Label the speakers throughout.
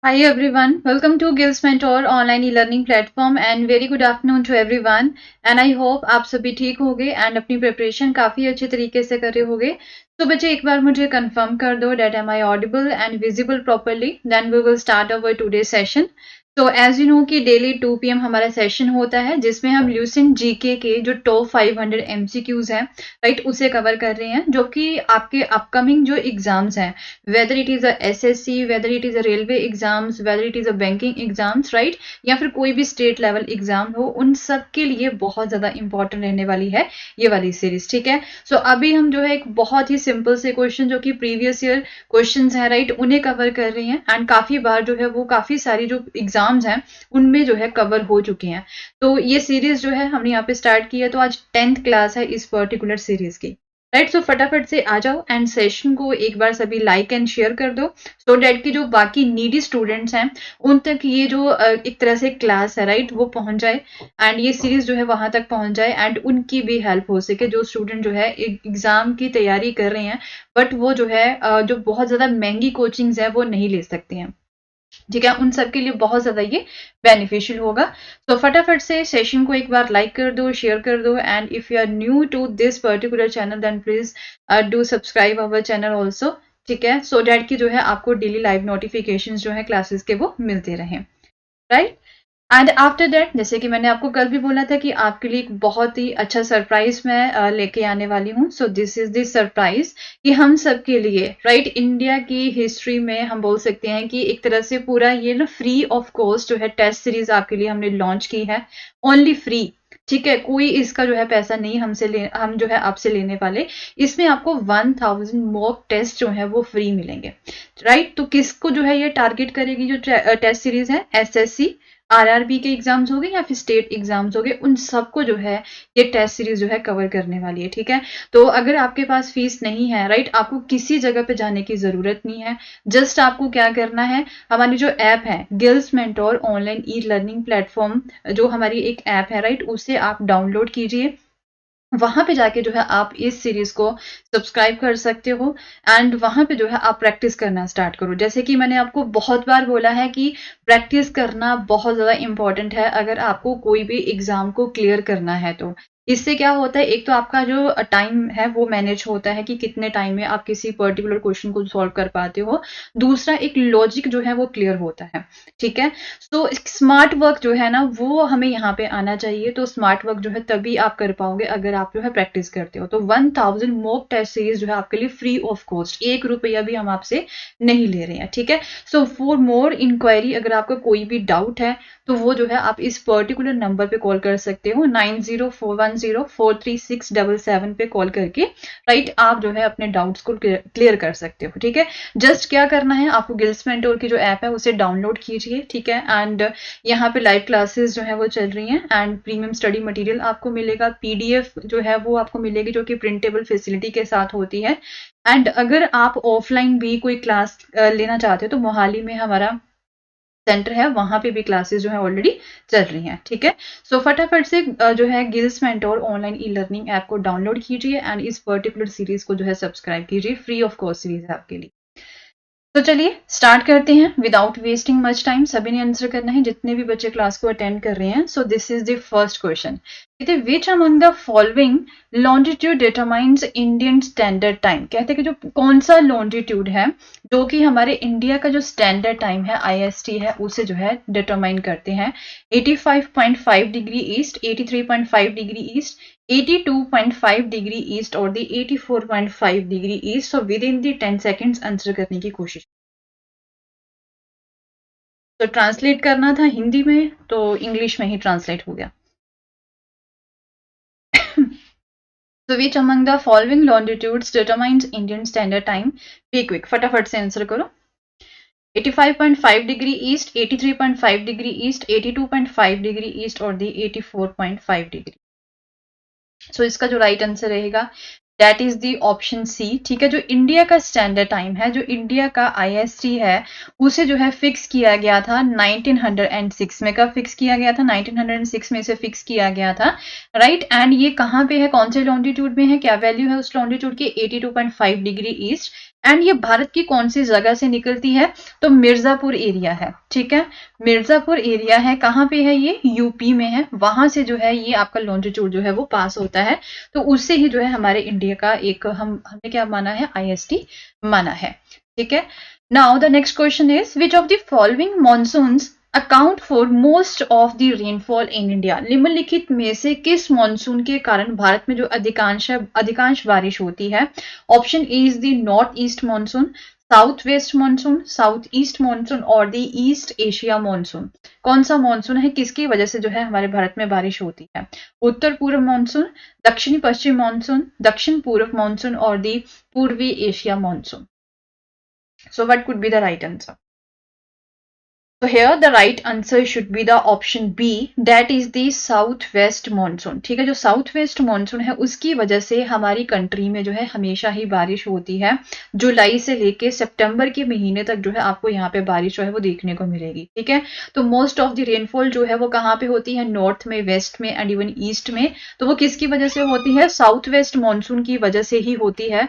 Speaker 1: Hi everyone, welcome to Gills Mentor online e-learning platform and very good afternoon to everyone and I hope आप सभी ठीक होंगे and अपनी preparation काफ़ी अच्छे तरीके से कर रहे होंगे। तो बच्चे एक बार मुझे कंफर्म कर दो that am I audible and visible properly, then we will start our today's session। तो एज यू नो कि डेली 2 PM हमारा सेशन होता है जिसमें हम ल्यूसेंट जीके के जो टॉप 500 MCQs हैं राइट उसे कवर कर रहे हैं जो कि आपके अपकमिंग जो एग्जाम्स हैं whether it is a SSC whether it is a railway exams whether it is a banking exams right या फिर कोई भी स्टेट लेवल एग्जाम हो उन सब के लिए बहुत ज्यादा इंपॉर्टेंट रहने वाली है ये वाली सीरीज। ठीक है, सो अभी हम जो है एक बहुत ही सिंपल से क्वेश्चन जो कि प्रीवियस ईयर क्वेश्चन है राइट उन्हें कवर कर रही हैं एंड काफी बार जो है वो काफी सारी जो एग्जाम्स हैं उनमें जो है कवर हो चुके हैं। तो ये सीरीज जो है हमने यहाँ पे स्टार्ट की है तो आज 10th क्लास है इस पर्टिकुलर सीरीज की राइट। सो फटाफट से आ जाओ एंड सेशन को एक बार सभी लाइक एंड शेयर कर दो सो डैट की जो बाकी नीडी स्टूडेंट्स हैं उन तक ये जो एक तरह से क्लास है राइट वो पहुंच जाए एंड ये सीरीज जो है वहां तक पहुंच जाए एंड उनकी भी हेल्प हो सके जो स्टूडेंट जो है एग्जाम की तैयारी कर रहे हैं बट वो जो है जो बहुत ज्यादा महंगी कोचिंग्स है वो नहीं ले सकते हैं। ठीक है, उन सब के लिए बहुत ज्यादा ये बेनिफिशियल होगा। तो फटाफट से सेशन को एक बार लाइक कर दो शेयर कर दो and if you are new to this particular channel then please do subscribe our channel also. ठीक है, सो डैट की जो है आपको डेली लाइव नोटिफिकेशन जो है क्लासेस के वो मिलते रहे राइट। एंड आफ्टर दैट जैसे कि मैंने आपको कल भी बोला था कि आपके लिए एक बहुत ही अच्छा सरप्राइज मैं लेके आने वाली हूँ। सो दिस इज दिस सरप्राइज कि हम सब के लिए राइट इंडिया की हिस्ट्री में हम बोल सकते हैं कि एक तरह से पूरा ये ना फ्री ऑफ कॉस्ट जो है टेस्ट सीरीज आपके लिए हमने लॉन्च की है, ओनली फ्री। ठीक है, कोई इसका जो है पैसा नहीं हम जो है आपसे लेने वाले। इसमें आपको 1000 मॉक टेस्ट जो है वो फ्री मिलेंगे राइट। तो किसको जो है ये टारगेट करेगी जो टेस्ट सीरीज है, एसएससी आरआरबी के एग्जाम्स हो गए या फिर स्टेट एग्जाम्स हो गए उन सबको जो है ये टेस्ट सीरीज जो है कवर करने वाली है। ठीक है, तो अगर आपके पास फीस नहीं है राइट आपको किसी जगह पे जाने की जरूरत नहीं है। जस्ट आपको क्या करना है, हमारी जो ऐप है gills mentor online e learning platform जो हमारी एक ऐप है राइट उसे आप डाउनलोड कीजिए। वहां पे जाके जो है आप इस सीरीज को सब्सक्राइब कर सकते हो एंड वहां पे जो है आप प्रैक्टिस करना स्टार्ट करो। जैसे कि मैंने आपको बहुत बार बोला है कि प्रैक्टिस करना बहुत ज्यादा इंपॉर्टेंट है अगर आपको कोई भी एग्जाम को क्लियर करना है। तो इससे क्या होता है, एक तो आपका जो टाइम है वो मैनेज होता है कि कितने टाइम में आप किसी पर्टिकुलर क्वेश्चन को सॉल्व कर पाते हो। दूसरा एक लॉजिक जो है वो क्लियर होता है। ठीक है, तो स्मार्ट वर्क जो है ना वो हमें यहाँ पे आना चाहिए। तो स्मार्ट वर्क जो है तभी आप कर पाओगे अगर आप जो है प्रैक्टिस करते हो। तो 1000 मॉक टेस्ट सीरीज जो है आपके लिए फ्री ऑफ कॉस्ट, 1 रुपया भी हम आपसे नहीं ले रहे हैं। ठीक है, सो फॉर मोर इंक्वायरी अगर आपका कोई भी डाउट है तो वो जो है आप इस पर्टिकुलर नंबर पे कॉल कर सकते हो 9041043677 पे कॉल करके राइट आप जो है अपने डाउट्स को क्लियर कर सकते हो। ठीक है, जस्ट क्या करना है, आपको गिल्स मेंटोर की जो ऐप है उसे डाउनलोड कीजिए। ठीक है, एंड यहाँ पे लाइव क्लासेस जो है वो चल रही हैं एंड प्रीमियम स्टडी मटेरियल आपको मिलेगा, पीडीएफ जो है वो आपको मिलेगी जो कि प्रिंटेबल फैसिलिटी के साथ होती है। एंड अगर आप ऑफलाइन भी कोई क्लास लेना चाहते हो तो मोहाली में हमारा सेंटर है, वहां पे भी क्लासेस जो है ऑलरेडी चल रही हैं। ठीक है, सो फटाफट से जो है gills mentor online e learning app को डाउनलोड कीजिए एंड इस पर्टिकुलर सीरीज को जो है सब्सक्राइब कीजिए, फ्री ऑफ कॉस्ट सीरीज है आपके लिए। तो चलिए स्टार्ट करते हैं विदाउट वेस्टिंग मच टाइम। सभी ने आंसर करना है जितने भी बच्चे क्लास को अटेंड कर रहे हैं। So this is the first question, कहते हैं विच among the following longitude determines Indian standard time. कहते हैं कि जो कौन सा लॉन्जिट्यूड है जो कि हमारे इंडिया का जो स्टैंडर्ड टाइम है आईएसटी है उसे जो है डिटरमाइन करते हैं। 85.5 degree east, 83.5 degree east, 82.5 degree east और the 84.5 degree east. So with in the 10 seconds answer करने की कोशिश। तो ट्रांसलेट करना था हिंदी में तो इंग्लिश में ही ट्रांसलेट हो गया। So which among the following longitudes determines Indian Standard Time? Be quick, फटाफट से आंसर करो। 85.5 degree east, 83.5 degree east, 82.5 degree east और दी 84.5 डिग्री। सो इसका जो राइट आंसर रहेगा that is the option C. ठीक है, जो इंडिया का स्टैंडर्ड टाइम है, जो इंडिया का आईएसटी है उसे जो है फिक्स किया गया था 1906 में। कब फिक्स किया गया था? 1906 में इसे फिक्स किया गया था राइट। एंड ये कहाँ पे है, कौन से लॉन्जिट्यूड में है, क्या वैल्यू है उस लॉन्जिट्यूड की? 82.5 डिग्री ईस्ट एंड ये भारत की कौन सी जगह से निकलती है, तो मिर्जापुर एरिया है, ठीक है, मिर्जापुर एरिया है, कहाँ पे है ये, यूपी में है, वहां से जो है ये आपका लॉन्जिट्यूड जो है वो पास होता है, तो उससे ही जो है हमारे इंडिया का एक हमने क्या माना है, आईएसटी माना है, ठीक है। Now the next question is which of the following monsoons account for most of the rainfall in India, निम्नलिखित में से किस मॉनसून के कारण भारत में जो अधिकांश बारिश होती है, option A is the north east monsoon, south west monsoon, south east monsoon और द ईस्ट एशिया मॉनसून। कौन सा मॉनसून है, किसकी वजह से जो है हमारे भारत में बारिश होती है, उत्तर पूर्व मॉनसून, दक्षिणी पश्चिम मॉनसून, दक्षिण पूर्व मॉनसून और द पूर्वी Asia monsoon. So what could be the right answer? So here the right answer should be the option B, that is the south west monsoon। ठीक है, जो साउथ वेस्ट मॉनसून है उसकी वजह से हमारी कंट्री में जो है हमेशा ही बारिश होती है, जुलाई से लेके सितंबर के महीने तक जो है आपको यहाँ पे बारिश जो है वो देखने को मिलेगी, ठीक है। तो मोस्ट ऑफ द रेनफॉल जो है वो कहाँ पे होती है, नॉर्थ में, वेस्ट में एंड इवन ईस्ट में, तो वो किसकी वजह से होती है, साउथ वेस्ट मॉनसून की वजह से ही होती है,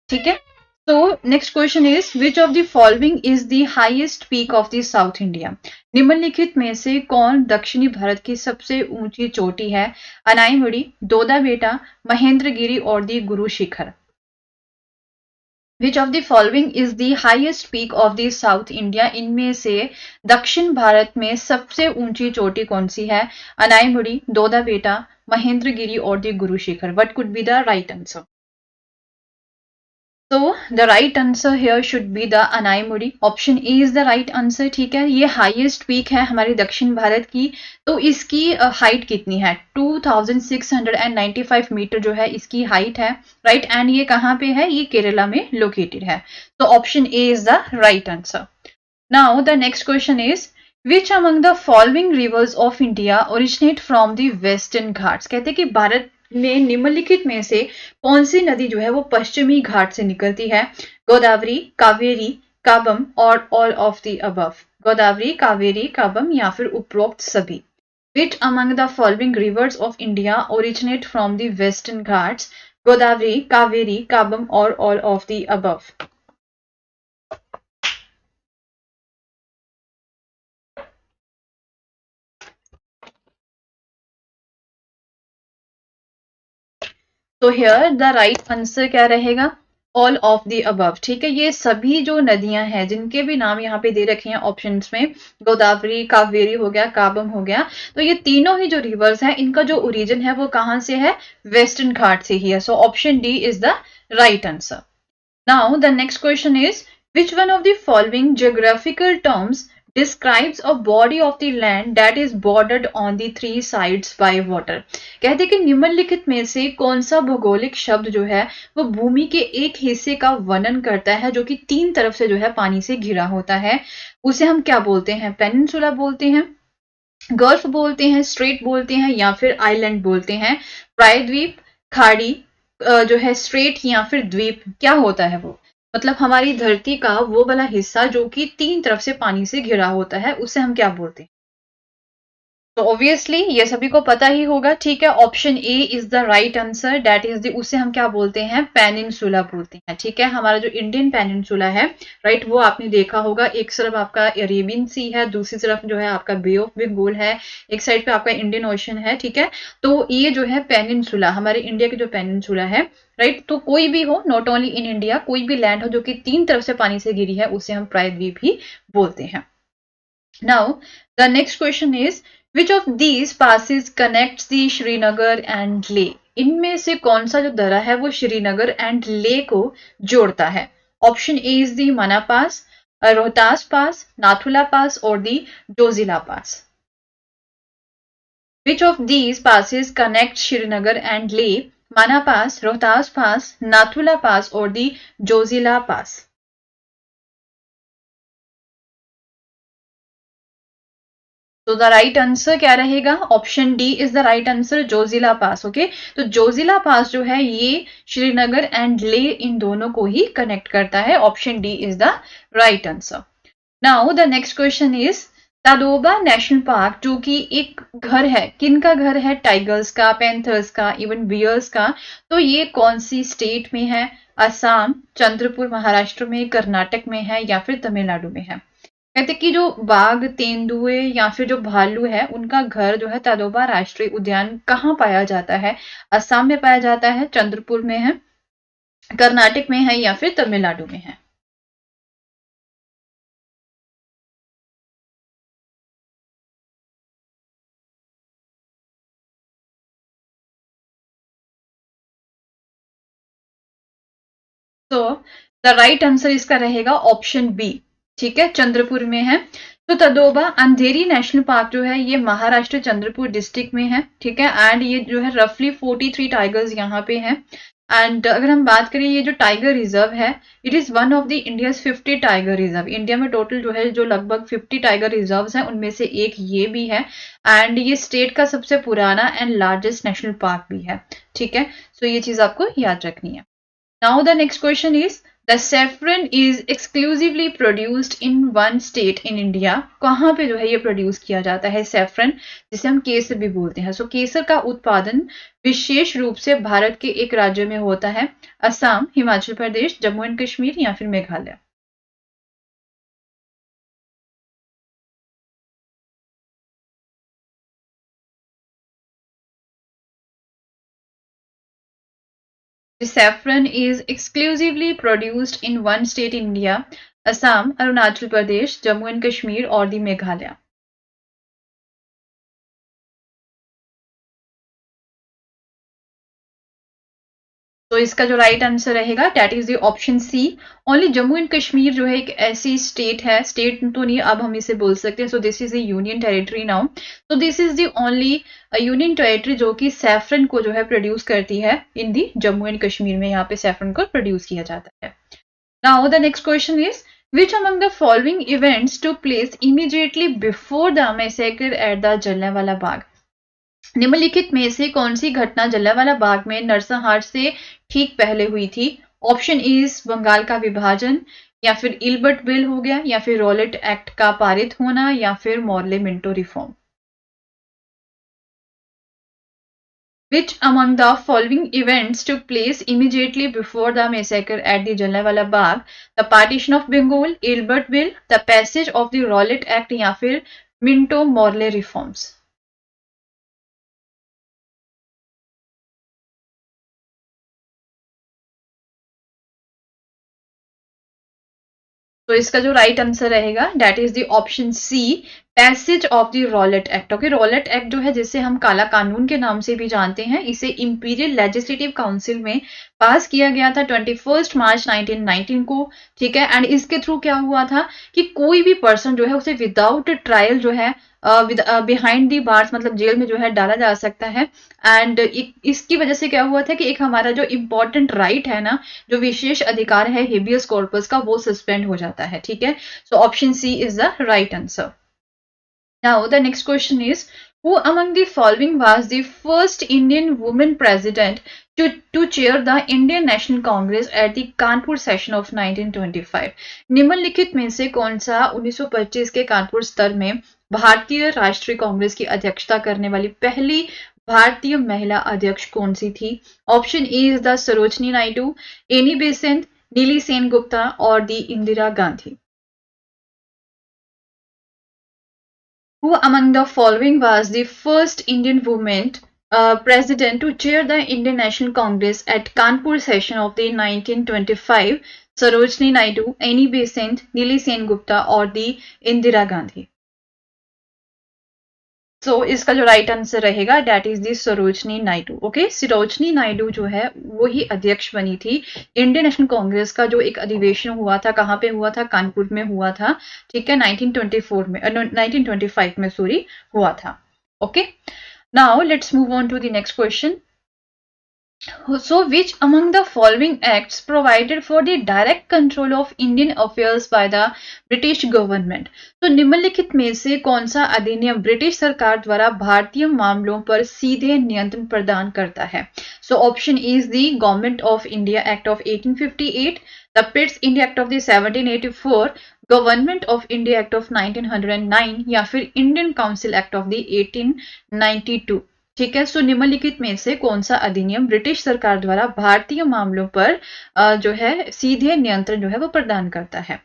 Speaker 1: ठीक है। So next question is which of the following is the highest peak of the South India? निम्नलिखित में से कौन दक्षिणी भारत की सबसे ऊंची चोटी है, अनाईमुड़ी, दोदा बेटा, महेंद्रगिरी और दी Guru Shikhar. Which of the following is the highest peak of the South India? इनमें से दक्षिण भारत में सबसे ऊंची चोटी कौन सी है, अनाईमुड़ी, दोदा बेटा, महेंद्रगिरी और दी Guru Shikhar. What could be the right answer? तो the right answer here should be the Anamudi, option A is the right answer, ठीक है। ये हाईएस्ट पीक है हमारे दक्षिण भारत की, तो इसकी हाइट कितनी है, 2695 मीटर जो है इसकी हाइट है, राइट, एंड ये कहाँ पे है, ये केरला में लोकेटेड है, तो option A is the right answer. Now the next question is which among the following rivers of India originate from the Western Ghats. कहते हैं कि भारत में निम्नलिखित में से कौन सी नदी जो है वो पश्चिमी घाट से निकलती है, गोदावरी, कावेरी, काबम और all of the above. Godavari, Kaveri, काबम या फिर उपरोक्त सभी। Which among the following rivers of India originate from the Western Ghats, Godavari, Kaveri, काबम और ऑल ऑफ द अबव। तो हियर द राइट आंसर क्या रहेगा, ऑल ऑफ द अबव, ठीक है। ये सभी जो नदियां हैं जिनके भी नाम यहाँ पे दे रखे हैं ऑप्शंस में, गोदावरी, कावेरी हो गया, काबम हो गया, तो ये तीनों ही जो रिवर्स हैं इनका जो ओरिजिन है वो कहाँ से है, वेस्टर्न घाट से ही है, so option D is the right answer. Now the next question is which one of the following geographical terms describes a body of the land that is bordered on the three sides by water। कहते कि निम्नलिखित में से कौन सा भौगोलिक शब्द जो है वो भूमि के एक हिस्से का वर्णन करता है जो कि तीन तरफ से जो है पानी से घिरा होता है, उसे हम क्या बोलते हैं, पेनिनसुला बोलते हैं, गल्फ बोलते हैं, स्ट्रेट बोलते हैं या फिर आइलैंड बोलते हैं, प्रायद्वीप, खाड़ी जो है, स्ट्रेट या फिर द्वीप, क्या होता है वो, मतलब हमारी धरती का वो वाला हिस्सा जो कि तीन तरफ से पानी से घिरा होता है उसे हम क्या बोलते हैं। तो ऑब्वियसली ये सभी को पता ही होगा, ठीक है, option A is the right answer, that is the, उसे हम क्या बोलते हैं, पेनिनसुला बोलते हैं, ठीक है। हमारा जो इंडियन पेनिनसुला है, राइट, वो आपने देखा होगा, एक तरफ आपका अरेबियन सी है, दूसरी तरफ जो है आपका बे ऑफ बंगाल है, एक साइड पे आपका इंडियन ओशन है, ठीक है। तो ये जो है पेनिनसुला, हमारे इंडिया की जो पेनिनसुला है, राइट, तो कोई भी हो, नॉट ओनली इन इंडिया, कोई भी लैंड हो जो कि तीन तरफ से पानी से घिरी है उसे हम प्रायद्वीप ही बोलते हैं। Now the next question is Which of these passes connects the Srinagar and Leh? इनमें से कौन सा जो दर्रा है वो श्रीनगर एंड ले को जोड़ता है, ऑप्शन ए इज दी मना पास, रोहतास पास, नाथुला पास और दी जोजिला पास। Which of these passes connects Srinagar and Leh? मना पास, रोहतास पास, नाथुला पास और दी जोजिला पास। तो द राइट आंसर क्या रहेगा, option D is the right answer, Zoji La pass, okay. तो जोजिला पास जो है ये श्रीनगर एंड ले इन दोनों को ही कनेक्ट करता है, option D is the right answer. Now the next question is Tadoba national park जो कि एक घर है, किन का घर है? टाइगर्स का, पैंथर्स का, इवन बियर्स का। तो ये कौन सी स्टेट में है? असम, चंद्रपुर महाराष्ट्र में, कर्नाटक में है या फिर तमिलनाडु में है? कहते कि जो बाघ, तेंदुए या फिर जो भालू है उनका घर जो है ताडोबा राष्ट्रीय उद्यान कहाँ पाया जाता है? असम में पाया जाता है, चंद्रपुर में है, कर्नाटक में है या फिर तमिलनाडु में है? तो द राइट आंसर इसका रहेगा ऑप्शन बी। ठीक है, चंद्रपुर में है। तो तदोबा अंधेरी नेशनल पार्क जो है ये महाराष्ट्र चंद्रपुर डिस्ट्रिक्ट में है। ठीक है, एंड ये जो है रफली 43 टाइगर्स यहाँ पे हैं। एंड अगर हम बात करें ये जो टाइगर रिजर्व है, it is one of the India's 50 tiger reserve. India में टोटल जो है जो लगभग 50 टाइगर रिजर्व हैं उनमें से एक ये भी है। एंड ये स्टेट का सबसे पुराना एंड लार्जेस्ट नेशनल पार्क भी है। ठीक है, सो ये चीज आपको याद रखनी है। Now the next question is the saffron is exclusively produced in one state in India। कहाँ पे जो है ये प्रोड्यूस किया जाता है saffron, जिसे हम केसर भी बोलते हैं। सो केसर का उत्पादन विशेष रूप से भारत के एक राज्य में होता है, असम, हिमाचल प्रदेश, जम्मू एंड कश्मीर या फिर Meghalaya. The saffron is exclusively produced in one state in India, Assam, Arunachal Pradesh, Jammu and Kashmir और the मेघालय। तो इसका जो राइट आंसर रहेगा that is the option C. Only Jammu and Kashmir जो है एक ऐसी स्टेट है, स्टेट तो नहीं अब हम इसे बोल सकते हैं, so this is the union territory now. तो this is the only union territory जो कि सैफरन को जो है प्रोड्यूस करती है in the Jammu and Kashmir में, यहाँ पे सैफरन को प्रोड्यूस किया जाता है। Now the next question is which among the following events took place immediately before the massacre at the Jallianwala Bagh? निम्नलिखित में से कौन सी घटना जलियांवाला बाग में नरसंहार से ठीक पहले हुई थी? ऑप्शन इज बंगाल का विभाजन, या फिर इल्बर्ट बिल हो गया, या फिर रॉलेट एक्ट का पारित होना, या फिर Morley Minto reform. Which among the following events took place immediately before the massacre at the Jallianwala Bagh? The partition of Bengal, Ilbert Bill, the passage of the Rowlatt Act या फिर Minto Morley reforms. तो इसका जो right answer रहेगा that is the option C, passage of the Rowlatt Act. Okay, Rowlatt Act जो है जिसे हम काला कानून के नाम से भी जानते हैं, इसे इंपीरियल लेजिस्लेटिव काउंसिल में पास किया गया था 21 मार्च 1919 को। ठीक है, एंड इसके थ्रू क्या हुआ था कि कोई भी पर्सन जो है उसे विदाउट ट्रायल जो है बिहाइंड दी बार्स मतलब जेल में जो है डाला जा सकता है। एंड इसकी वजह से क्या हुआ था कि एक हमारा जो इम्पोर्टेंट राइट है ना, जो विशेष अधिकार है हेबियस कॉर्पस का, वो सस्पेंड हो जाता है। ठीक है, so option C is the right answer. Now the next question is who among the following was the first Indian woman president to chair the Indian National Congress at the Kanpur session of 1925? निम्नलिखित में से कौन सा 1925 के कानपुर स्तर में भारतीय राष्ट्रीय कांग्रेस की अध्यक्षता करने वाली पहली भारतीय महिला अध्यक्ष कौन सी थी? Option A is the Sarojini Naidu, Annie Besant, नीली सेन गुप्ता और दी Indira Gandhi. Who among the following was the first Indian woman president to chair the Indian National Congress at Kanpur session of the 1925? Sarojini Naidu, Annie Besant, Neeli Sengupta और दी इंदिरा गांधी। सो इसका जो right answer रहेगा that is the Sarojini Naidu. Okay, Sarojini Naidu जो है वो ही अध्यक्ष बनी थी इंडियन नेशनल कांग्रेस का। जो एक अधिवेशन हुआ था, कहाँ पे हुआ था? कानपुर में हुआ था। ठीक है, 1924 में 1925 में सॉरी हुआ था। Okay, now let's move on to the next question. So, which among the following acts provided for the direct control of Indian affairs by the British government? तो निम्नलिखित में से कौन सा अधिनियम ब्रिटिश सरकार द्वारा भारतीय मामलों पर सीधे नियंत्रण प्रदान करता है? So option E is the Government of India Act of 1858, the Pitt's India Act of the 1784, Government of India Act of 1909 या फिर Indian Council Act of the 1892। ठीक है, सो निम्नलिखित में से कौन सा अधिनियम ब्रिटिश सरकार द्वारा भारतीय मामलों पर जो है सीधे नियंत्रण जो है वो प्रदान करता है।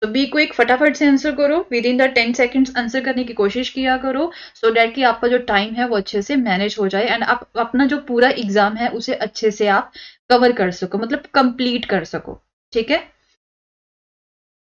Speaker 1: तो बी को एक फटाफट से आंसर करो, with in the 10 seconds answer करने की कोशिश किया करो, सो डैट कि आपका जो टाइम है वो अच्छे से मैनेज हो जाए एंड आप अपना जो पूरा एग्जाम है उसे अच्छे से आप कवर कर सको, मतलब कंप्लीट कर सको। ठीक है,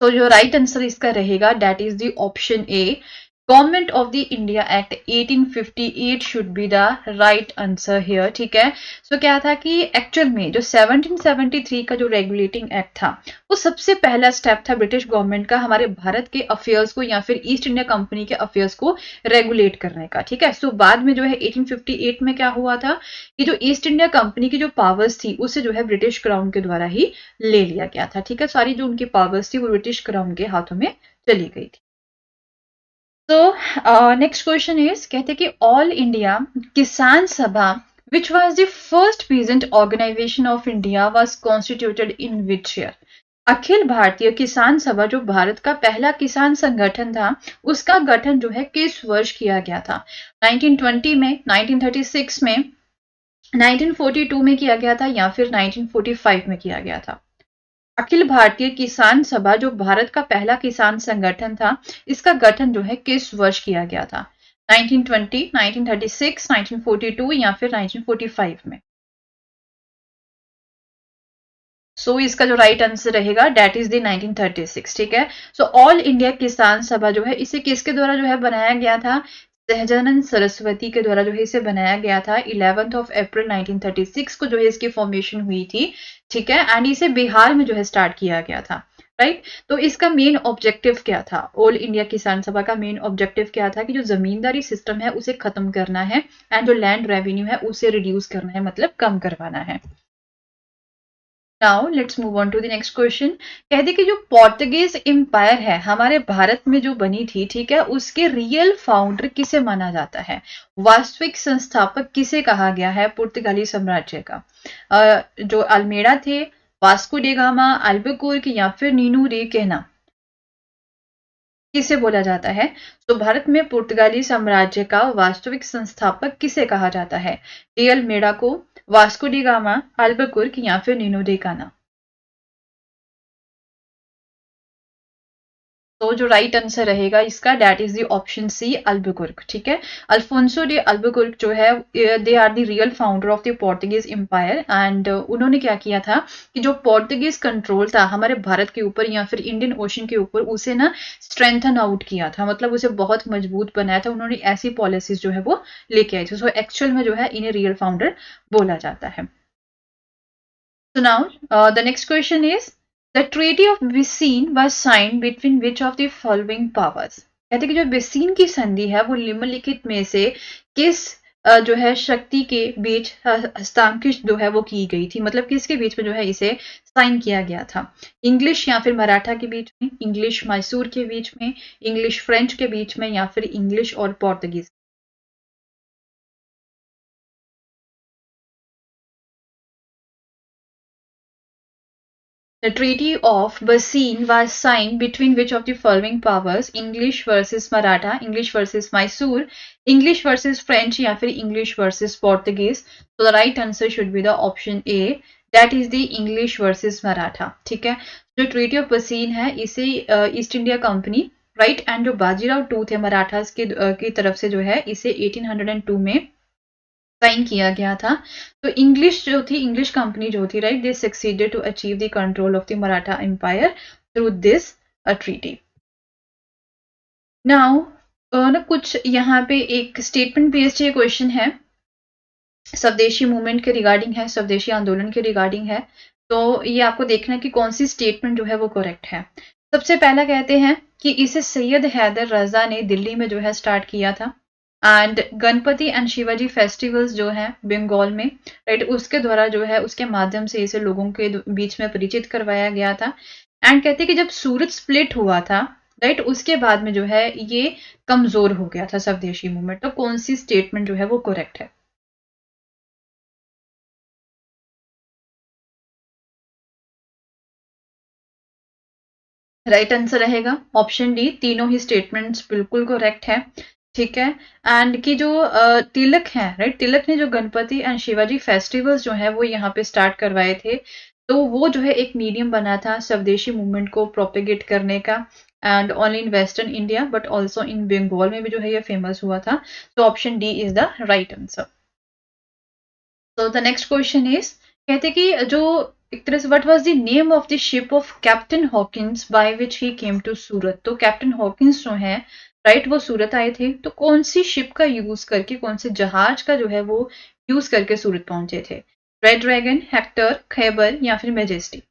Speaker 1: तो जो राइट आंसर इसका रहेगा that is the option A, government of the India act 1858 should be the right answer here. ठीक है, सो क्या था कि एक्चुअल में जो 1773 का जो रेगुलेटिंग एक्ट था वो सबसे पहला स्टेप था ब्रिटिश गवर्नमेंट का हमारे भारत के अफेयर्स को या फिर ईस्ट इंडिया कंपनी के अफेयर्स को रेगुलेट करने का। ठीक है, सो बाद में जो है 1858 में क्या हुआ था कि जो ईस्ट इंडिया कंपनी की जो पावर्स थी उसे जो है ब्रिटिश क्राउन के द्वारा ही ले लिया गया था। ठीक है, सारी जो उनकी पावर्स थी वो ब्रिटिश क्राउन के हाथों में चली गई थी। तो नेक्स्ट क्वेश्चन इज, कहते कि all India Kisan Sabha which was the first peasant organisation of India was constituted in which year. Akhil Bharatiya Kisan सभा जो भारत का पहला किसान संगठन था उसका गठन जो है किस वर्ष किया गया था? 1920 में, 1936 में, 1942 में किया गया था या फिर 1945 में किया गया था? अखिल भारतीय किसान सभा जो भारत का पहला किसान संगठन था इसका गठन जो है किस वर्ष किया गया था? 1920, 1936, 1942 या फिर 1945 में? सो इसका जो राइट आंसर रहेगा डेट इज द 1936। ठीक है, सो ऑल इंडिया किसान सभा जो है इसे किसके द्वारा जो है बनाया गया था? सहजानंद सरस्वती के द्वारा जो है इसे बनाया गया था। 11 अप्रैल 1936 को जो है इसकी फॉर्मेशन हुई थी। ठीक है, एंड इसे बिहार में जो है स्टार्ट किया गया था। राइट, तो इसका मेन ऑब्जेक्टिव क्या था? ऑल इंडिया किसान सभा का मेन ऑब्जेक्टिव क्या था कि जो जमींदारी सिस्टम है उसे खत्म करना है एंड जो लैंड रेवेन्यू है उसे रिड्यूस करना है, मतलब कम करवाना है। Now let's move on to the next question. कहते कि जो पोर्तुगीज एम्पायर है हमारे भारत में जो बनी थी, ठीक है, उसके रियल फाउंडर किसे माना जाता है? वास्तविक संस्थापक किसे कहा गया है पुर्तगाली साम्राज्य का? जो अल्मेडा थे, वास्को डे गामा, अल्बुकुर्क या फिर नीनू रे कहना, किसे बोला जाता है? तो भारत में पुर्तगाली साम्राज्य का वास्तविक संस्थापक किसे कहा जाता है? डी अल्मेडा को, वास्को डी गामा, अल्बुकुर्क या फिर नीनो दे काना? तो जो राइट आंसर रहेगा इसका that is the option C, Albuquerque. ठीक है, अल्फोंसो डे अल्बुकुर्क जो है they are the real founder of the Portuguese empire and उन्होंने क्या किया था कि जो पोर्तुगीज कंट्रोल था हमारे भारत के ऊपर या फिर इंडियन ओशन के ऊपर उसे ना स्ट्रेंथन आउट किया था, मतलब उसे बहुत मजबूत बनाया था। उन्होंने ऐसी पॉलिसीज जो है वो लेके आई थी। सो एक्चुअल में जो है इन्हें रियल फाउंडर बोला जाता है। So now, the next question is, the Treaty of Visean was signed between which of the following powers? कहते हैं कि जो विसीन की संधि है वो निम्नलिखित में से किस जो है शक्ति के बीच हस्तांकित जो है वो की गई थी, मतलब किसके बीच में जो है इसे साइन किया गया था? इंग्लिश या फिर मराठा के बीच में, इंग्लिश मैसूर के बीच में, इंग्लिश फ्रेंच के बीच में या फिर इंग्लिश और Portuguese? The Treaty of Bassein was signed between which of the following powers? English versus Maratha, English versus Mysore, English versus French या फिर English versus Portuguese? So the right answer should be the option A, that is the English versus Maratha। ठीक है, जो treaty of बसीन है इसे east India company, right, and जो Bajirao to थे मराठास की तरफ से जो है इसे 1802 में साइन किया गया था। तो इंग्लिश जो थी, इंग्लिश कंपनी जो थी, right, they succeeded to achieve the control of the Maratha empire through this treaty. Now ना कुछ यहाँ पे एक स्टेटमेंट बेस्ड ये क्वेश्चन है, स्वदेशी मूवमेंट के रिगार्डिंग है, स्वदेशी आंदोलन के रिगार्डिंग है। तो ये आपको देखना है कि कौन सी स्टेटमेंट जो है वो करेक्ट है। सबसे पहला कहते हैं कि इसे सैयद हैदर रजा ने दिल्ली में जो है स्टार्ट किया था and Ganpati and Shivaji festivals जो है बंगाल में, राइट, उसके द्वारा जो है उसके माध्यम से इसे लोगों के बीच में परिचित करवाया गया था। एंड कहते हैं कि जब सूरत स्प्लिट हुआ था, राइट, उसके बाद में जो है ये कमजोर हो गया था स्वदेशी मूवमेंट। तो कौन सी स्टेटमेंट जो है वो करेक्ट है? राइट आंसर रहेगा ऑप्शन डी, तीनों ही स्टेटमेंट्स बिल्कुल करेक्ट है। ठीक है। एंड की जो तिलक है, राइट, तिलक ने जो गणपति एंड शिवाजी फेस्टिवल्स जो है वो यहाँ पे स्टार्ट करवाए थे, तो वो जो है एक मीडियम बना था स्वदेशी मूवमेंट को प्रोपेगेट करने का, and only in western India but also in Bengal में भी जो है ये फेमस हुआ था। तो option D is the right answer. तो द नेक्स्ट क्वेश्चन इज, कहते कि जो एक तरह से what was the name of the ship of Captain Hawkins by which he came to Surat. तो कैप्टन हॉकिंस जो है, राइट, वो सूरत आए थे, तो कौन सी शिप का यूज करके, कौन से जहाज का जो है वो यूज करके सूरत पहुंचे थे? रेड ड्रैगन, हेक्टर, खैबर या फिर majesty?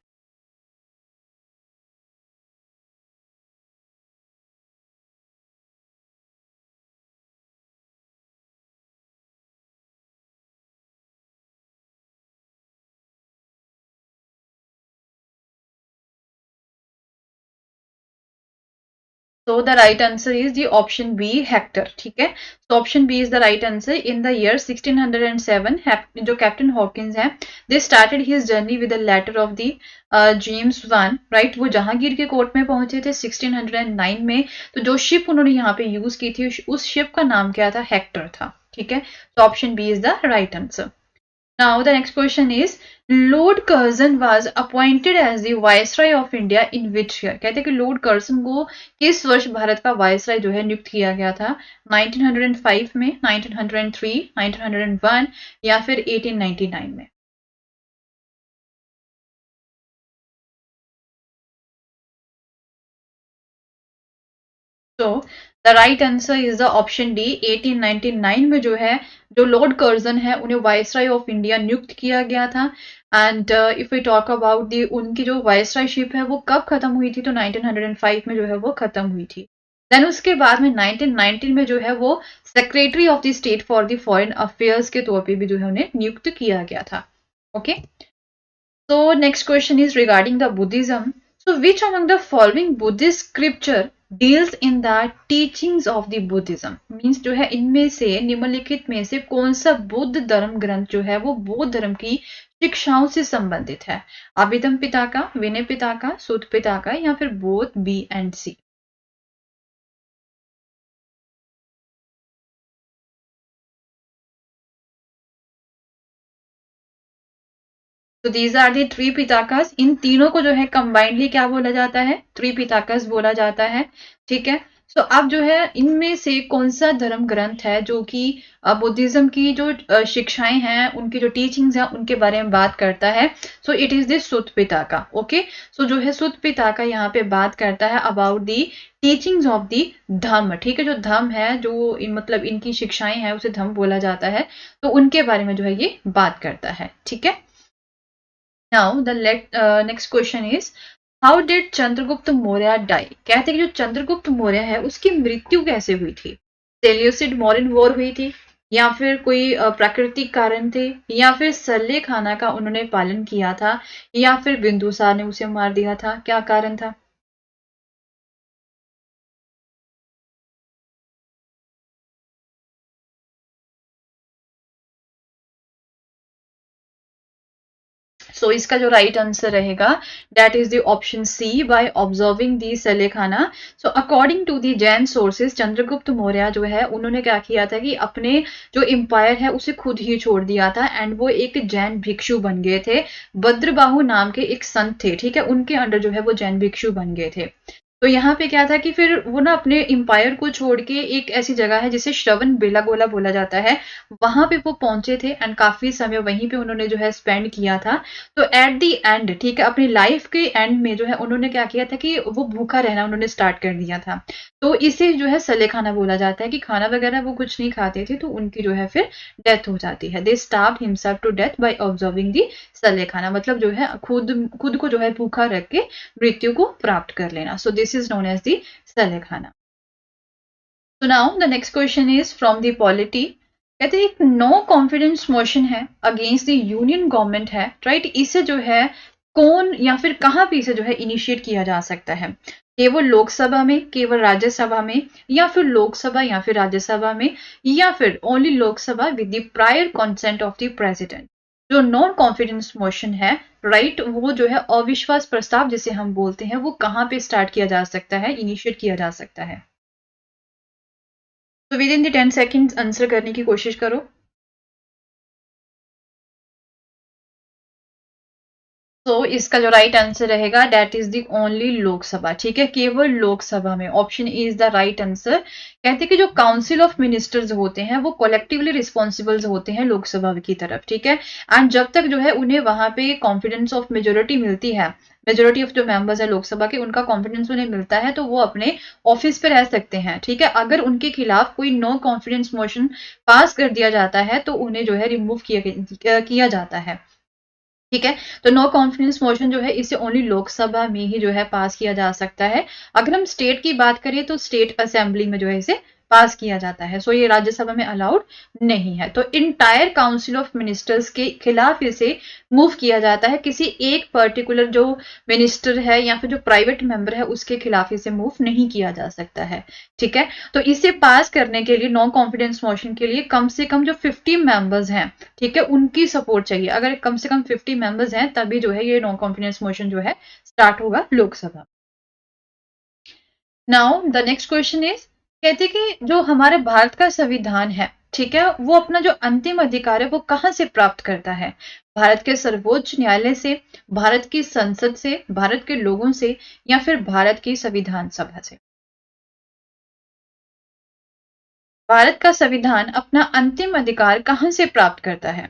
Speaker 1: So the right answer is the option B, Hector. ठीक है, so option B is the right answer. In the year 1607, जो कैप्टन हॉकिंस है, they started his journey with the letter of the James one, right, वो जहांगीर के court में पहुंचे थे 1609 में। तो जो शिप उन्होंने यहाँ पे यूज की थी, उस शिप का नाम क्या था? हेक्टर था। ठीक है, तो option B is the right answer. Now the next question is, Lord Curzon was appointed as the Viceroy of India in which year? कहते हैं कि लॉर्ड कर्जन को किस वर्ष भारत का वायसराय जो है नियुक्त किया गया था? 1905 में, 1903, 1901 या फिर 1899 में? तो the right answer is the option D, 1899 में जो है, जो लॉर्ड कर्जन है, उन्हें वायसराय ऑफ इंडिया नियुक्त किया गया था। And if we talk about the, उनकी जो वायसरायशिप है वो कब खत्म हुई थी? तो 1905 में जो है वो खत्म हुई थी। देन उसके बाद में 1919 में जो है वो secretary of the state for the foreign affairs के तौर पे भी जो है उन्हें नियुक्त किया गया था। Okay, so next question is regarding the Buddhism. So which among the following Buddhist scripture deals in the teachings of the Buddhism? Means जो है इनमें से, निम्नलिखित में से कौन सा बुद्ध धर्म ग्रंथ जो है वो बौद्ध धर्म की शिक्षाओं से संबंधित है? अभिधम पिताका, विनय पिताका, सुत्त पिताका या फिर बोथ बी एंड सी? तो दीज आर दी त्रिपिताकास। इन तीनों को जो है कंबाइंडली क्या बोला जाता है? त्रिपिताकस बोला जाता है। ठीक है, सो अब जो है इनमें से कौन सा धर्म ग्रंथ है जो कि बुद्धिज्म की जो शिक्षाएं हैं, उनकी जो टीचिंग्स हैं, उनके बारे में बात करता है? So it is the Sutta Pitaka. Okay, so जो है सुत्त पिताका यहाँ पे बात करता है about the teachings of the Dhamma. ठीक है, जो धम्म है, जो मतलब इनकी शिक्षाएं हैं, उसे धम्म बोला जाता है, तो उनके बारे में जो है ये बात करता है। ठीक है, Now the next question is, how did Chandragupta Maurya die? कहते हैं कि जो चंद्रगुप्त मौर्य है उसकी मृत्यु कैसे हुई थी? सेल्यूसिड मॉरिन वॉर हुई थी, या फिर कोई प्राकृतिक कारण थे, या फिर सल्ले खाना का उन्होंने पालन किया था, या फिर बिंदुसार ने उसे मार दिया था? क्या कारण था? सो इसका जो राइट आंसर रहेगा, that is the option C, by observing the Sallekhana. So according to the Jain sources, Chandragupta Maurya जो है उन्होंने क्या किया था कि अपने जो एम्पायर है उसे खुद ही छोड़ दिया था, एंड वो एक जैन भिक्षु बन गए थे। भद्रबाहु नाम के एक संत थे, ठीक है, उनके अंडर जो है वो जैन भिक्षु बन गए थे। तो यहाँ पे क्या था कि फिर वो ना अपने एम्पायर को छोड़ के एक ऐसी जगह है जिसे श्रवण बेलागोला बोला जाता है, वहां पे वो पहुंचे थे, एंड काफी समय वहीं पे उन्होंने जो है स्पेंड किया था। तो एट दी एंड, ठीक है, अपनी लाइफ के एंड में जो है उन्होंने क्या किया था कि वो भूखा रहना उन्होंने स्टार्ट कर दिया था। तो इसे जो है सले खाना बोला जाता है, कि खाना वगैरह वो कुछ नहीं खाते थे, तो उनकी जो है फिर डेथ हो जाती है। They starve himself to death by observing the सले खाना, मतलब जो है खुद खुद को जो है भूखा रख के मृत्यु को प्राप्त कर लेना। So this is known as the सले खाना। So now the next question is from the polity. कहते हैं एक नो कॉन्फिडेंस मोशन है अगेंस्ट द यूनियन गवर्नमेंट है, राइट, इसे जो है कौन या फिर कहाँ पे इसे जो है इनिशिएट किया जा सकता है? केवल लोकसभा में, केवल राज्यसभा में, या फिर लोकसभा या फिर राज्यसभा में, या फिर only Lok Sabha with the prior consent of the president? जो नॉन कॉन्फिडेंस मोशन है, राइट, वो जो है अविश्वास प्रस्ताव जिसे हम बोलते हैं, वो कहाँ पे स्टार्ट किया जा सकता है, इनिशिएट किया जा सकता है। तो with in the 10 seconds answer करने की कोशिश करो। तो इसका जो राइट आंसर रहेगा that is the only Lok Sabha, ठीक है, केवल लोकसभा में। Option A is the right answer. कहते हैं कि जो काउंसिल ऑफ मिनिस्टर्स होते हैं वो कलेक्टिवली रिस्पॉन्सिबल होते हैं लोकसभा की तरफ, ठीक है। एंड जब तक जो है उन्हें वहां पे कॉन्फिडेंस ऑफ मेजोरिटी मिलती है, मेजोरिटी ऑफ जो मेंबर्स है लोकसभा के, उनका कॉन्फिडेंस उन्हें मिलता है, तो वो अपने ऑफिस पे रह सकते हैं, ठीक है। अगर उनके खिलाफ कोई नो कॉन्फिडेंस मोशन पास कर दिया जाता है तो उन्हें जो है रिमूव किया जाता है, ठीक है। तो नो कॉन्फिडेंस मोशन जो है इसे ओनली लोकसभा में ही जो है पास किया जा सकता है। अगर हम स्टेट की बात करें तो स्टेट असेंबली में जो है इसे पास किया जाता है। सो ये राज्यसभा में अलाउड नहीं है। तो इंटायर काउंसिल ऑफ मिनिस्टर्स के खिलाफ इसे मूव किया जाता है, किसी एक पर्टिकुलर जो मिनिस्टर है या फिर जो प्राइवेट मेंबर है उसके खिलाफ इसे मूव नहीं किया जा सकता है, ठीक है। तो इसे पास करने के लिए, नो कॉन्फिडेंस मोशन के लिए, कम से कम जो 50 मेंबर्स हैं, ठीक है, उनकी सपोर्ट चाहिए। अगर कम से कम 50 मेंबर्स हैं तभी जो है ये नो कॉन्फिडेंस मोशन जो है स्टार्ट होगा Lok Sabha. Now the next question is, कहते कि जो हमारे भारत का संविधान है, ठीक है, वो अपना जो अंतिम अधिकार है वो कहां से प्राप्त करता है? भारत के सर्वोच्च न्यायालय से, भारत की संसद से, भारत के लोगों से, या फिर भारत की संविधान सभा से? भारत का संविधान अपना अंतिम अधिकार कहां से प्राप्त करता है?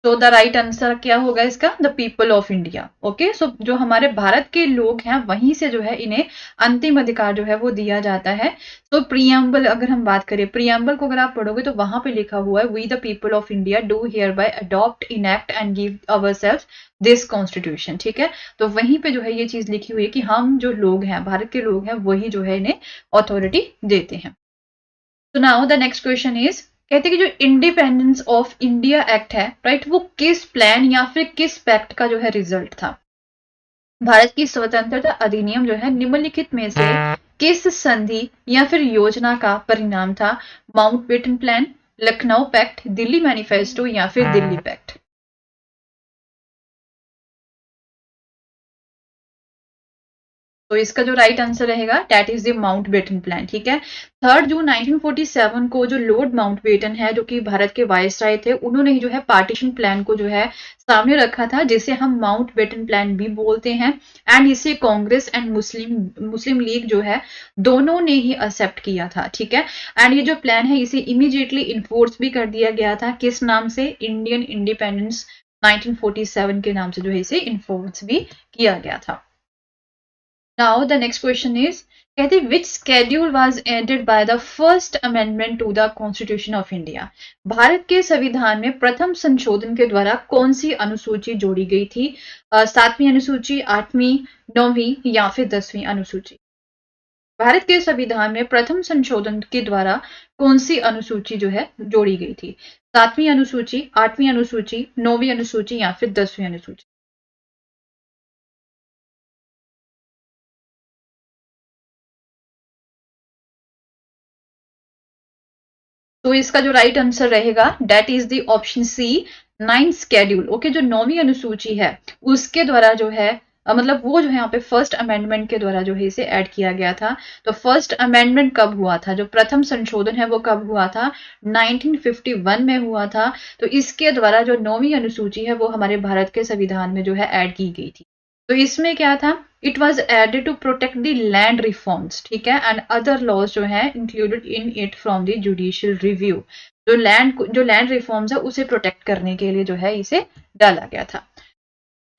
Speaker 1: तो द राइट आंसर क्या होगा इसका? The people of India. Okay, so जो हमारे भारत के लोग हैं वहीं से जो है इन्हें अंतिम अधिकार जो है वो दिया जाता है। तो प्रियम्बल, अगर हम बात करें प्रियम्बल को, अगर आप पढ़ोगे तो वहां पे लिखा हुआ है, we the people of India do hereby adopt, enact and give ourselves this constitution, ठीक है। तो वहीं पे जो है ये चीज लिखी हुई है कि हम जो लोग हैं, भारत के लोग हैं, वही जो है इन्हें अथॉरिटी देते हैं। तो now the next question is, कहते हैं कि जो इंडिपेंडेंस ऑफ इंडिया एक्ट है, राइट, वो किस प्लान या फिर किस पैक्ट का जो है रिजल्ट था? भारत की स्वतंत्रता अधिनियम जो है निम्नलिखित में से किस संधि या फिर योजना का परिणाम था? Mountbatten plan, Lucknow pact, Delhi manifesto, या फिर दिल्ली पैक्ट? तो इसका जो राइट आंसर रहेगा that is the Mountbatten plan, ठीक है। 3 जून 1947 को जो लॉर्ड माउंटबेटन है, जो कि भारत के वायसराय थे, उन्होंने ही जो है पार्टीशन प्लान को जो है सामने रखा था, जिसे हम माउंटबेटन प्लान भी बोलते हैं। एंड इसे कांग्रेस एंड मुस्लिम लीग जो है दोनों ने ही एक्सेप्ट किया था, ठीक है। एंड ये जो प्लान है इसे इमीडिएटली इन्फोर्स भी कर दिया गया था, किस नाम से? इंडियन इंडिपेंडेंस 1947 के नाम से जो है इसे इन्फोर्स भी किया गया था। Now the next question is, कहते which schedule was added by the first amendment to the Constitution of India? Bharat के संविधान में प्रथम संशोधन के द्वारा कौन सी अनुसूची जोड़ी गई थी? 7वीं अनुसूची, 8वीं, 9वीं, या फिर 10वीं अनुसूची? भारत के संविधान में प्रथम संशोधन के द्वारा कौन सी अनुसूची जो है जोड़ी गई थी? 7वीं अनुसूची, 8वीं अनुसूची, 9वीं अनुसूची, या फिर 10वीं अनुसूची? तो इसका जो राइट आंसर रहेगा that is the option C, 9th schedule. Okay, जो 9वीं अनुसूची है उसके द्वारा जो है मतलब वो जो है यहाँ पे फर्स्ट अमेंडमेंट के द्वारा जो है इसे ऐड किया गया था। तो फर्स्ट अमेंडमेंट कब हुआ था? जो प्रथम संशोधन है वो कब हुआ था? 1951 में हुआ था। तो इसके द्वारा जो 9वीं अनुसूची है वो हमारे भारत के संविधान में जो है ऐड की गई थी। तो इसमें क्या था? It was added to protect the land reforms, ठीक है, एंड अदर लॉज जो है included in it from the judicial review. जो लैंड रिफॉर्म्स है उसे प्रोटेक्ट करने के लिए जो है इसे डाला गया था।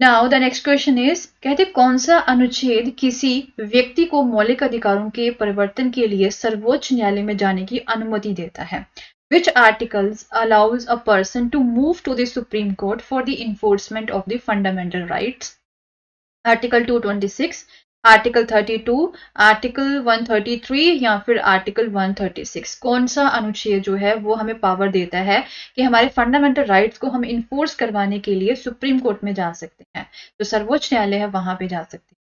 Speaker 1: Now the next question is, कहते कौन सा अनुच्छेद किसी व्यक्ति को मौलिक अधिकारों के परिवर्तन के लिए सर्वोच्च न्यायालय में जाने की अनुमति देता है? Which articles allows a person to move to the Supreme Court for the enforcement of the fundamental rights? Article 226, article 32, article 133 या फिर आर्टिकल 136? कौन सा अनुच्छेद जो है वो हमें पावर देता है कि हमारे फंडामेंटल राइट्स को हम इन्फोर्स करवाने के लिए सुप्रीम कोर्ट में जा सकते हैं, जो सर्वोच्च न्यायालय है वहां पे जा सकते हैं?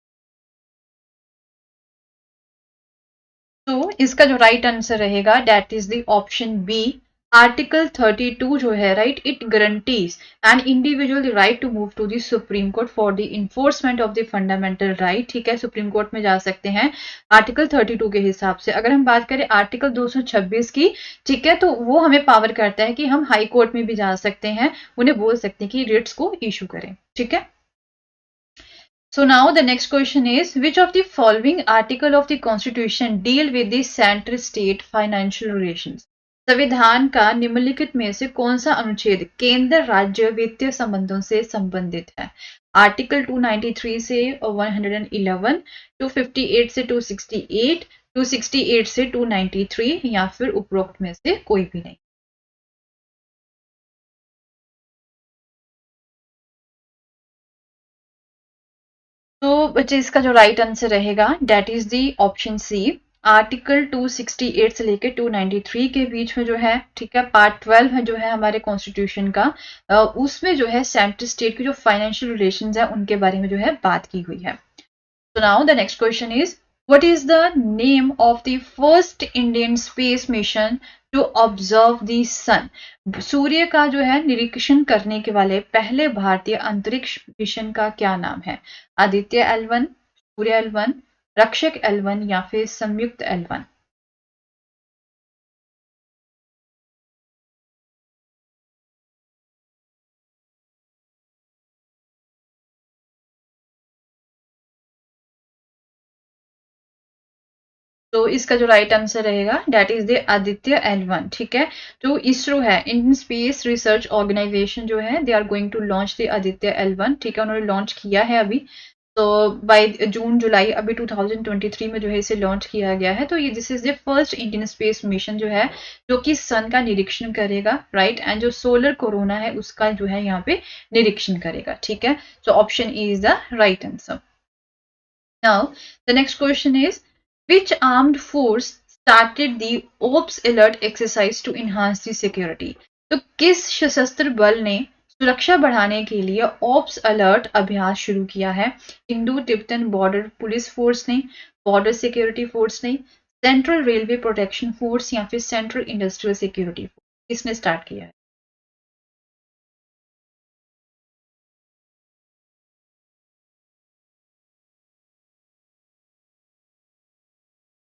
Speaker 1: तो इसका जो राइट आंसर रहेगा that is the option B. Article 32 जो है right, it guarantees an individual the right to move to the supreme court for the enforcement of the fundamental right. ठीक है, सुप्रीम कोर्ट में जा सकते हैं आर्टिकल 32 के हिसाब से। अगर हम बात करें आर्टिकल 226 की, ठीक है, तो वो हमें पावर करता है कि हम हाई कोर्ट में भी जा सकते हैं, उन्हें बोल सकते हैं कि रिट्स को इशू करें। ठीक है। So now the next question is, which of the following article of the Constitution deal with the center-state financial relations? संविधान का निम्नलिखित में से कौन सा अनुच्छेद केंद्र राज्य वित्तीय संबंधों से संबंधित है? आर्टिकल 293 से 111, 258 से 268, 268 से 293 या फिर उपरोक्त में से कोई भी नहीं? तो बच्चे इसका जो राइट आंसर रहेगा that is the option C. Article 268 से लेकर 293 के बीच में जो है, ठीक है, पार्ट 12 है जो है हमारे कॉन्स्टिट्यूशन का, उसमें जो है सेंट्रल स्टेट की जो फाइनेंशियल रिलेशंस है उनके बारे में जो है बात की हुई है। So now the next question is, what is the name of the first Indian space mission to observe the sun? सूर्य का जो है निरीक्षण करने के वाले पहले भारतीय अंतरिक्ष मिशन का क्या नाम है? आदित्य L1, सूर्य L1, रक्षक L1 या फिर संयुक्त L1? तो इसका जो राइट आंसर रहेगा that is the Aditya L1। ठीक है, जो इसरो है, इंडियन स्पेस रिसर्च ऑर्गेनाइजेशन जो है, they are going to launch the Aditya L1। ठीक है, उन्होंने लॉन्च किया है अभी, तो बाय जून जुलाई अभी 2023 में जो है इसे लॉन्च किया गया है। तो ये this is the first Indian space mission जो है जो कि सन का निरीक्षण करेगा, राइट, एंड जो सोलर कोरोना है उसका जो है यहाँ पे निरीक्षण करेगा। ठीक है, so option E is the right answer. Now, the next question is, which armed force started the Ops Alert exercise to enhance the security? तो किस सशस्त्र बल ने सुरक्षा बढ़ाने के लिए ऑप्स अलर्ट अभ्यास शुरू किया है? Indo Tibetan border police force ने, बॉर्डर सिक्योरिटी फोर्स ने, सेंट्रल रेलवे प्रोटेक्शन फोर्स या फिर सेंट्रल इंडस्ट्रियल सिक्योरिटी फोर्स? किसने स्टार्ट किया है?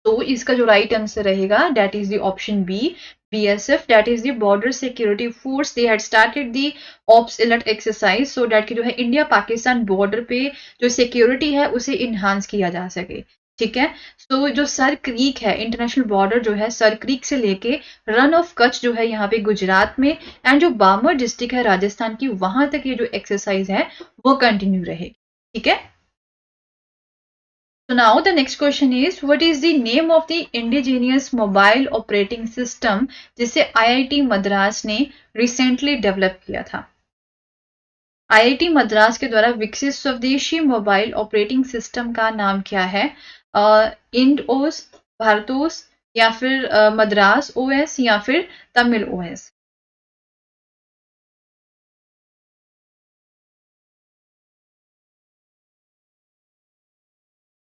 Speaker 1: तो इसका जो राइट आंसर रहेगा that is the option B, BSF, that is the border security force. They had started the ops alert exercise so that कि जो है इंडिया पाकिस्तान बॉर्डर पे जो सिक्योरिटी है उसे इन्हांस किया जा सके। ठीक है, तो जो सर क्रीक है, इंटरनेशनल बॉर्डर जो है सर क्रीक से लेके रन ऑफ कच्छ जो है यहाँ पे गुजरात में, एंड जो बामर डिस्ट्रिक्ट है राजस्थान की, वहां तक ये जो एक्सरसाइज है वो कंटिन्यू रहेगी। ठीक है। So now the next question is, what is the name of the indigenous mobile operating system जिसे IIT मद्रास ने recently develop किया था? IIT मद्रास के द्वारा विकसित स्वदेशी मोबाइल ऑपरेटिंग सिस्टम का नाम क्या है? इंडोस, भारतोस या फिर मद्रास ओएस या फिर तमिल ओएस?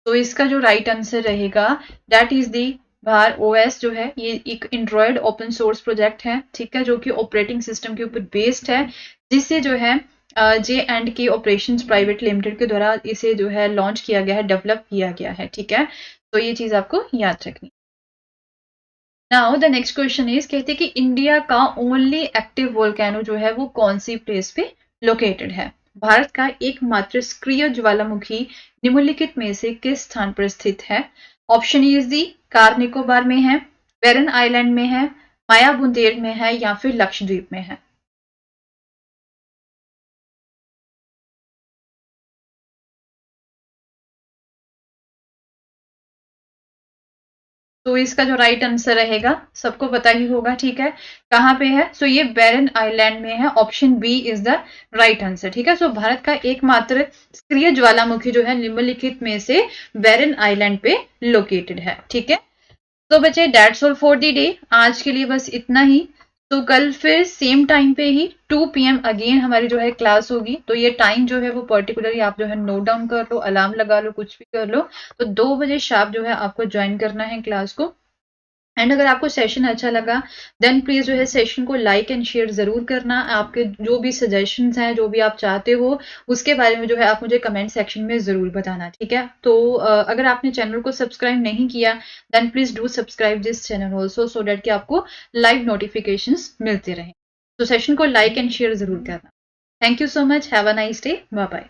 Speaker 1: तो इसका जो राइट आंसर रहेगा दैट इज दी भार ओएस जो है ये एक एंड्रॉयड ओपन सोर्स प्रोजेक्ट है। ठीक है, जो कि ऑपरेटिंग सिस्टम के ऊपर बेस्ड है, जिससे जो है J&K ऑपरेशंस प्राइवेट लिमिटेड के द्वारा इसे जो है लॉन्च किया गया है, डेवलप किया गया है। ठीक है, तो ये चीज आपको याद रखनी। Now the next question is, कहते हैं कि इंडिया का ओनली एक्टिव वोल्केनो जो है वो कौन सी प्लेस पे लोकेटेड है? भारत का एकमात्र सक्रिय ज्वालामुखी निम्नलिखित में से किस स्थान पर स्थित है? Option E is the, car Nicobar में है, बेरन आइलैंड में है, माया बुंदेल में है या फिर लक्षद्वीप में है? तो इसका जो राइट आंसर रहेगा सबको पता ही होगा, ठीक है, कहाँ पे है? सो ये बैरन आइलैंड में है, option B is the right answer, ठीक है। सो भारत का एकमात्र सक्रिय ज्वालामुखी जो है निम्नलिखित में से बैरन आइलैंड पे लोकेटेड है, ठीक है। तो बच्चे that's all for the day, आज के लिए बस इतना ही। तो कल फिर सेम टाइम पे ही 2 PM अगेन हमारी जो है क्लास होगी। तो ये टाइम जो है वो पर्टिकुलरली आप जो है नोट डाउन कर लो, अलार्म लगा लो, कुछ भी कर लो। तो 2 बजे शार्प जो है आपको ज्वाइन करना है क्लास को। एंड अगर आपको सेशन अच्छा लगा देन प्लीज जो है सेशन को लाइक एंड शेयर जरूर करना। आपके जो भी सजेशंस हैं, जो भी आप चाहते हो उसके बारे में जो है आप मुझे कमेंट सेक्शन में जरूर बताना, ठीक है। तो अगर आपने चैनल को सब्सक्राइब नहीं किया then please do subscribe this channel also, so that कि आपको लाइव नोटिफिकेशंस मिलते रहें। तो सेशन को लाइक एंड शेयर जरूर करना। Thank you so much, have a nice day, bye bye.